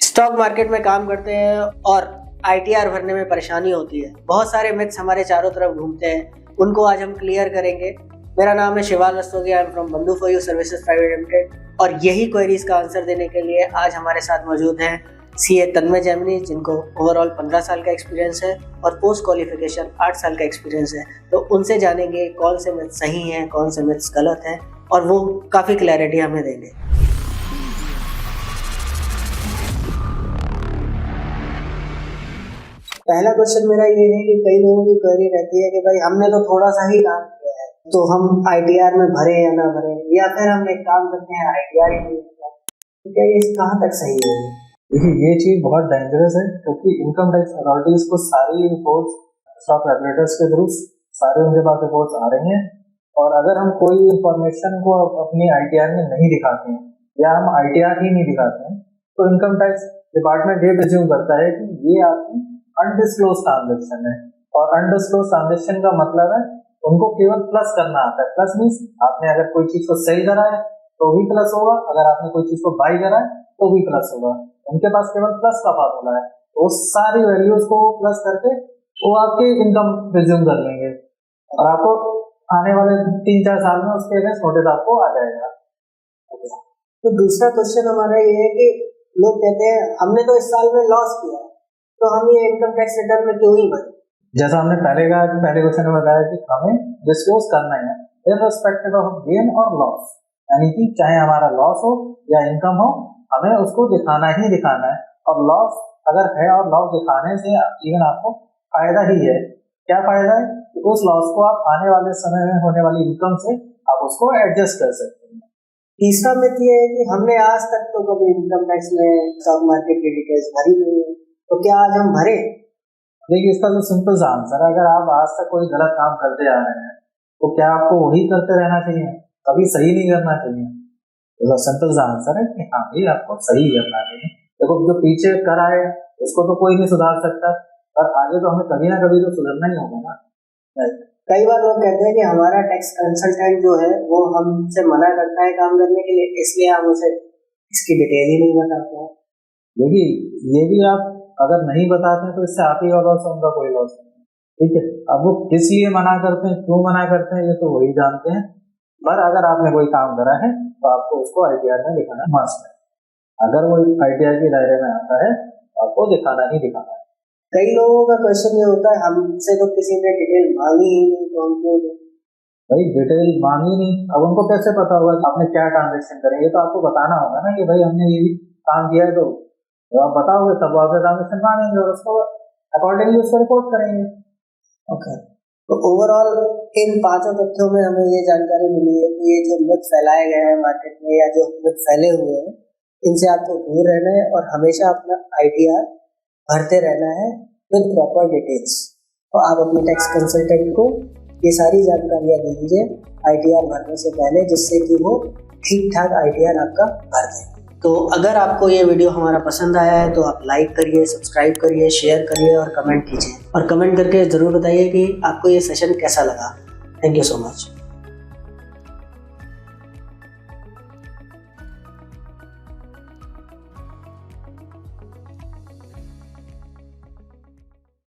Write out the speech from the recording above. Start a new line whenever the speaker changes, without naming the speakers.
Stock market में काम करते हैं और आईटीआर भरने में परेशानी होती है। बहुत सारे मिथ्स हमारे चारों तरफ घूमते हैं, उनको आज हम क्लियर करेंगे। मेरा नाम है शिवाल रस्तोगी, आई एम फ्रॉम बंधु for you services private limited और यही क्वेरीज का आंसर देने के लिए आज हमारे साथ मौजूद हैं सीए तन्मय जैमिनी, जिनको ओवरऑल 15 साल का एक्सपीरियंस है और पोस्ट क्वालिफिकेशन 8 साल का एक्सपीरियंस है। तो उनसे जानेंगे कौन से मिथ्स सही हैं, कौन से मिथ्स गलत हैं और वो काफ़ी क्लैरिटी हमें देंगे। पहला क्वेश्चन मेरा ये है कि कई लोगों की क्वेरी रहती है कि भाई हमने तो थोड़ा सा ही काम किया है, तो हम आईटीआर में भरे या ना भरे, या फिर हम एक काम करते हैं आईटीआर ही नहीं किया, तो क्या ये कहाँ तक सही है?
देखिए, ये चीज बहुत डेंजरस है क्योंकि इनकम टैक्स अथॉरिटीज को सारी रिपोर्ट्स स्टॉक रेगुलेटर्स के थ्रू सारे उनके पास रिपोर्ट्स आ रही हैं और अगर हम कोई इंफॉर्मेशन को अपनी आईटीआर में नहीं दिखाते हैं या हम आईटीआर ही नहीं दिखाते हैं तो इनकम टैक्स डिपार्टमेंट ये प्रिज्यूम करता है कि ये आपकी अनडिस्क्लोज ट्रांजेक्शन है। और अनडिस्क्लोज ट्रांजेक्शन का मतलब है उनको केवल प्लस करना आता है। प्लस मीन्स आपने अगर कोई चीज को सेल करा है तो भी प्लस होगा, अगर आपने कोई चीज को बाई करा है तो भी प्लस होगा। उनके पास केवल प्लस का फार्मूला है, तो सारी वैल्यूज को प्लस करके वो आपके इनकम प्रिज्यूम कर लेंगे और आपको आने वाले 3-4 साल में उसके अगेंस्ट नोटिस आपको आ जाएगा।
तो दूसरा क्वेश्चन हमारा ये है कि लोग कहते हैं हमने तो इस साल में लॉस किया है, तो हम ये इनकम टैक्स रिटर्न में क्यों ही भरे?
जैसा हमने पहले क्वेश्चन में बताया कि हमें डिस्क्लोज करना है इररिस्पेक्टिव ऑफ गेन और लॉस, यानी कि चाहे हमारा लॉस हो या इनकम हो हमें उसको दिखाना ही दिखाना है। और लॉस अगर है और लॉस दिखाने से इवन आपको फायदा ही है। क्या फायदा है कि उस लॉस को आप आने वाले समय में होने वाली इनकम से आप उसको एडजस्ट कर सकते हैं।
तीसरा मिथ ये है कि हमने आज तक तो कभी इनकम टैक्स में स्टॉक मार्केट की डिटेल्स भरी नहीं है, तो क्या आज हम भरे?
देखिए, इसका तो सिंपल सा आंसर है, अगर आप आज तक कोई गलत काम करते आ रहे हैं तो क्या आपको वही करते रहना चाहिए, कभी सही नहीं करना चाहिए? तो सिंपल सा आंसर है कि हाँ भाई आपको सही करना चाहिए। देखो, जो पीछे करा है उसको तो कोई नहीं सुधार सकता, पर आगे तो हमें कभी ना कभी तो सुधरना ही होगा ना।
कई बार लोग कहते हैं कि हमारा टैक्स कंसल्टेंट जो है वो हमसे मना करता है काम करने के लिए, इसलिए हम उसे इसकी डिटेल ही नहीं बताते हैं।
देखिए, ये भी आप अगर नहीं बताते हैं तो इससे आप ही का लॉस है, उनका कोई लॉस नहीं है, ठीक है। अब वो किस लिए मना करते हैं, क्यों मना करते हैं, ये तो वही जानते हैं। पर अगर आपने कोई काम करा है तो आपको उसको आईटीआर में दिखाना मस्ट है। अगर वो आईटीआर के दायरे में आता है तो आपको दिखाना ही दिखाना है।
कई लोगों का क्वेश्चन ये होता है हमसे तो किसी ने डिटेल मांगी ही नहीं, तो हम क्यों दें?
भाई डिटेल मांगी नहीं, अब उनको कैसे पता होगा कि आपने क्या ट्रांजेक्शन करे? ये तो आपको बताना होगा ना कि भाई हमने ये भी काम किया है, तो आप बताओगे तब आप ट्रांजेक्शन मांगेंगे और उसको अकॉर्डिंगली उसको रिपोर्ट करेंगे।
ओके, तो ओवरऑल इन 5 तथ्यों में हमें ये जानकारी मिली है कि ये जो मिथ फैलाए गए हैं मार्केट में या जो मिथ फैले हुए हैं, इनसे आपको दूर रहना है और हमेशा अपना आईटीआर भरते रहना है विद प्रॉपर डिटेल्स। तो आप अपने टैक्स कंसल्टेंट को ये सारी जानकारियाँ दे दीजिए आईटीआर भरने से पहले, जिससे कि वो ठीक ठाक आईटीआर आपका भर दें। तो अगर आपको ये वीडियो हमारा पसंद आया है तो आप लाइक करिए, सब्सक्राइब करिए, शेयर करिए और कमेंट कीजिए। और कमेंट करके ज़रूर बताइए कि आपको ये सेशन कैसा लगा। Thank you so much.